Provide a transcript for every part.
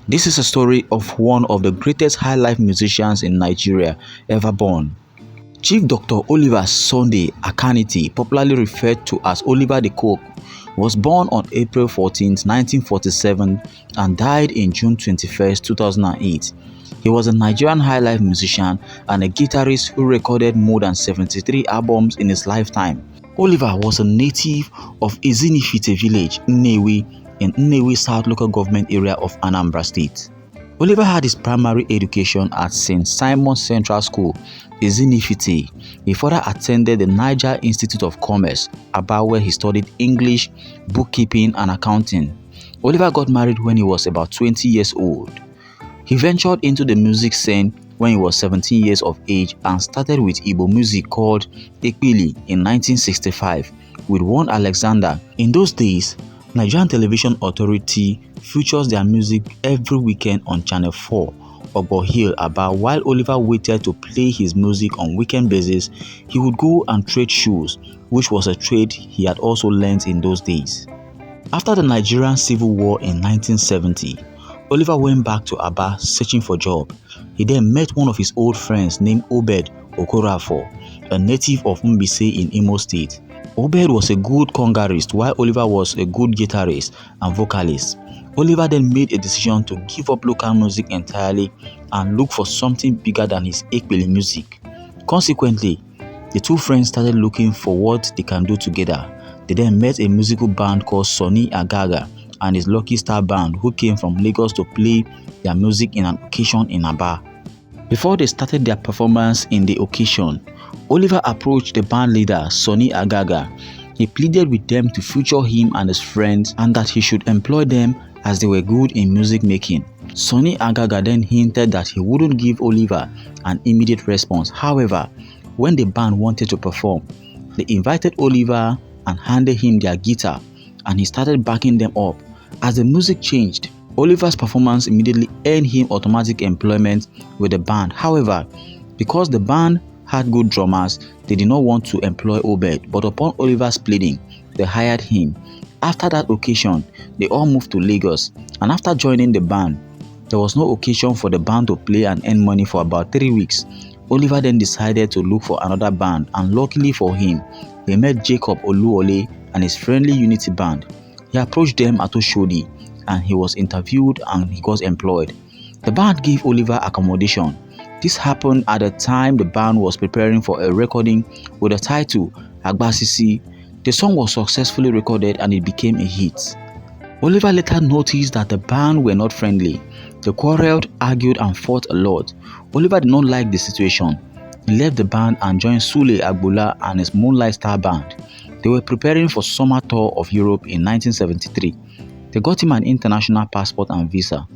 This is a story of one of the greatest high-life musicians in Nigeria ever born. Chief Dr. Oliver Sunday Akanite, popularly referred to as Oliver the Coque, was born on April 14, 1947 and died in June 21, 2008. He was a Nigerian high-life musician and a guitarist who recorded more than 73 albums in his lifetime. Oliver was a native of Ezinifite village, Nnewi, in Nnewi South local government area of Anambra State. Oliver had his primary education at St. Simon's Central School, Ezinifite. He further attended the Niger Institute of Commerce, Aba, where he studied English, bookkeeping and accounting. Oliver got married when he was about 20 years old. He ventured into the music scene when he was 17 years of age and started with Igbo music called Ekpili in 1965 with one Alexander. In those days, Nigerian Television Authority features their music every weekend on Channel 4, Ogbo Hill, Aba. While Oliver waited to play his music on weekend basis, he would go and trade shoes, which was a trade he had also learned in those days. After the Nigerian Civil War in 1970, Oliver went back to Aba searching for a job. He then met one of his old friends named Obed Okorafor, a native of Mbise in Imo State. Obed was a good congarist while Oliver was a good guitarist and vocalist. Oliver then made a decision to give up local music entirely and look for something bigger than his Ekpili music. Consequently, the two friends started looking for what they can do together. They then met a musical band called Sonny Agaga and his Lucky Star Band, who came from Lagos to play their music in an occasion in Aba. Before they started their performance in the occasion, Oliver approached the band leader, Sonny Agaga. He pleaded with them to feature him and his friends and that he should employ them as they were good in music making. Sonny Agaga then hinted that he wouldn't give Oliver an immediate response. However, when the band wanted to perform, they invited Oliver and handed him their guitar, and he started backing them up. As the music changed, Oliver's performance immediately earned him automatic employment with the band. However, because the band had good drummers, they did not want to employ Obed, but upon Oliver's pleading, they hired him. After that occasion, they all moved to Lagos, and after joining the band, there was no occasion for the band to play and earn money for about 3 weeks. Oliver then decided to look for another band, and luckily for him, he met Jacob Oluole and his friendly Unity band. He approached them at Oshodi, and he was interviewed and he got employed. The band gave Oliver accommodation. This happened at the time the band was preparing for a recording with the title Agbasisi. The song was successfully recorded and it became a hit. Oliver later noticed that the band were not friendly. They quarreled, argued and fought a lot. Oliver did not like the situation. He left the band and joined Sule Agbola and his Moonlight Star Band. They were preparing for summer tour of Europe in 1973. They got him an international passport and visa.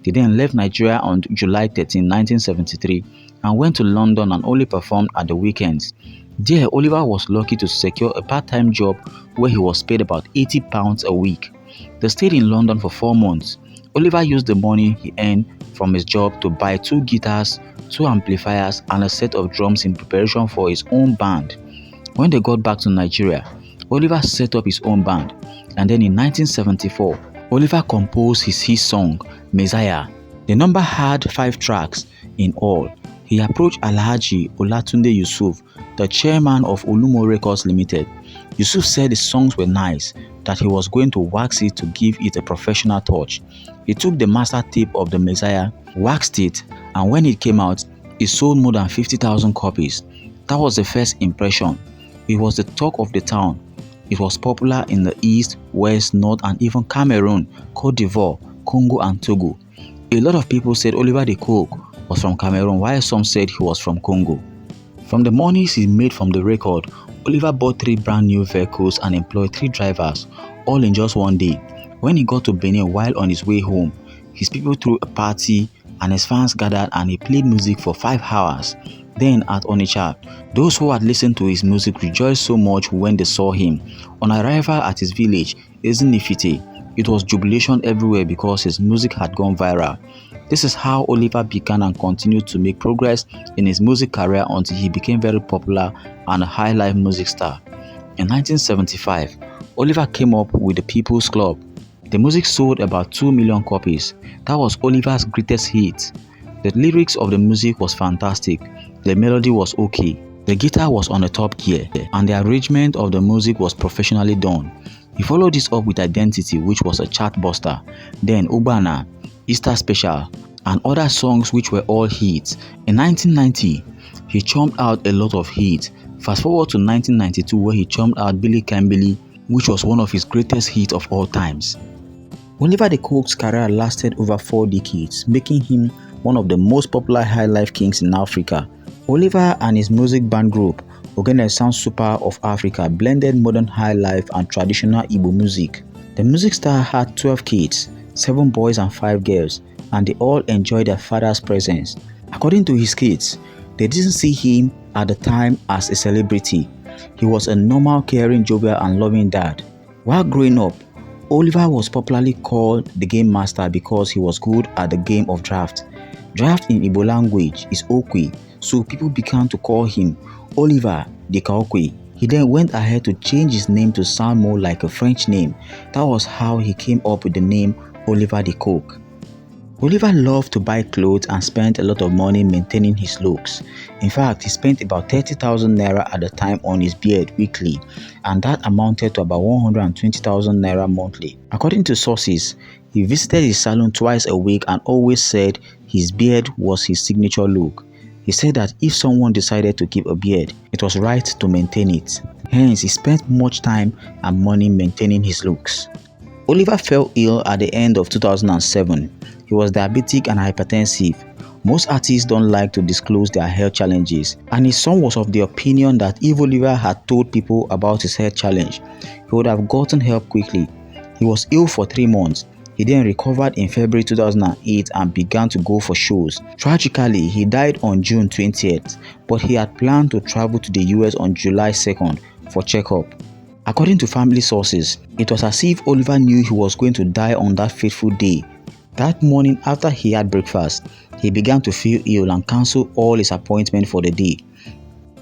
They then left Nigeria on July 13, 1973 and went to London and only performed at the weekends. There, Oliver was lucky to secure a part-time job where he was paid about £80 a week. They stayed in London for 4 months. Oliver used the money he earned from his job to buy 2 guitars, 2 amplifiers and a set of drums in preparation for his own band. When they got back to Nigeria, Oliver set up his own band, and then in 1974, Oliver composed his hit song, Messiah. The number had 5 tracks in all. He approached Alhaji Olatunde Yusuf, the chairman of Olumo Records Limited. Yusuf said the songs were nice, that he was going to wax it to give it a professional touch. He took the master tape of the Messiah, waxed it, and when it came out, it sold more than 50,000 copies. That was the first impression. It was the talk of the town. It was popular in the East, West, North and even Cameroon, Cote d'Ivoire, Congo and Togo. A lot of people said Oliver the Coque was from Cameroon, while some said he was from Congo. From the monies he made from the record, Oliver bought 3 brand new vehicles and employed 3 drivers, all in just one day. When he got to Benin while on his way home, his people threw a party and his fans gathered and he played music for 5 hours. Then at Onitsha, those who had listened to his music rejoiced so much when they saw him. On arrival at his village, Ezinifite, it was jubilation everywhere because his music had gone viral. This is how Oliver began and continued to make progress in his music career until he became very popular and a high-life music star. In 1975, Oliver came up with the People's Club. The music sold about 2 million copies. That was Oliver's greatest hit. The lyrics of the music was fantastic. The melody was okay. The guitar was on the top gear, and the arrangement of the music was professionally done. He followed this up with Identity, which was a chart buster, then Ubana, Easter Special, and other songs which were all hits. In 1990, he churned out a lot of hits. Fast forward to 1992, where he churned out Billy Can, which was one of his greatest hits of all times. Oliver the Coque's career lasted over 4 decades, making him one of the most popular highlife kings in Africa. Oliver and his music band group, Ogene Sound Super of Africa, blended modern highlife and traditional Igbo music. The music star had 12 kids, 7 boys and 5 girls, and they all enjoyed their father's presence. According to his kids, they didn't see him at the time as a celebrity. He was a normal, caring, jovial, and loving dad. While growing up, Oliver was popularly called the Game Master because he was good at the game of draft. Draft in Igbo language is Coque, so people began to call him Oliver the Coque. He then went ahead to change his name to sound more like a French name. That was how he came up with the name Oliver the Coque. Oliver loved to buy clothes and spent a lot of money maintaining his looks. In fact, he spent about 30,000 naira at the time on his beard weekly, and that amounted to about 120,000 naira monthly. According to sources, he visited his salon twice a week and always said his beard was his signature look. He said that if someone decided to keep a beard, it was right to maintain it. Hence, he spent much time and money maintaining his looks. Oliver fell ill at the end of 2007. He was diabetic and hypertensive. Most artists don't like to disclose their health challenges, and his son was of the opinion that if Oliver had told people about his health challenge, he would have gotten help quickly. He was ill for 3 months. He then recovered in February 2008 and began to go for shows. Tragically, he died on June 20th, but he had planned to travel to the US on July 2nd for checkup. According to family sources, it was as if Oliver knew he was going to die on that fateful day. That morning after he had breakfast, he began to feel ill and cancelled all his appointments for the day.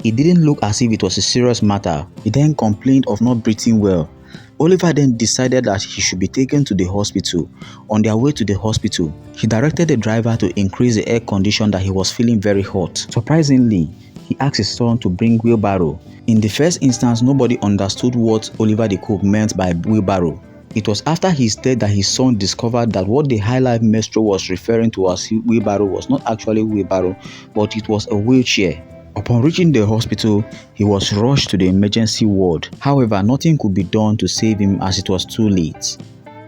It didn't look as if it was a serious matter. He then complained of not breathing well. Oliver then decided that he should be taken to the hospital. On their way to the hospital, he directed the driver to increase the air condition that he was feeling very hot. Surprisingly, he asked his son to bring wheelbarrow. In the first instance, nobody understood what Oliver the Coque meant by wheelbarrow. It was after his death that his son discovered that what the highlife maestro was referring to as wheelbarrow was not actually wheelbarrow, but it was a wheelchair. Upon reaching the hospital, he was rushed to the emergency ward. However, nothing could be done to save him as it was too late.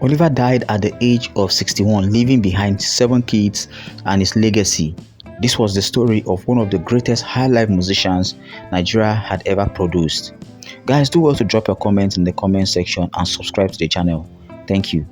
Oliver died at the age of 61, leaving behind 7 kids and his legacy. This was the story of one of the greatest highlife musicians Nigeria had ever produced. Guys, do well to drop your comments in the comment section and subscribe to the channel. Thank you.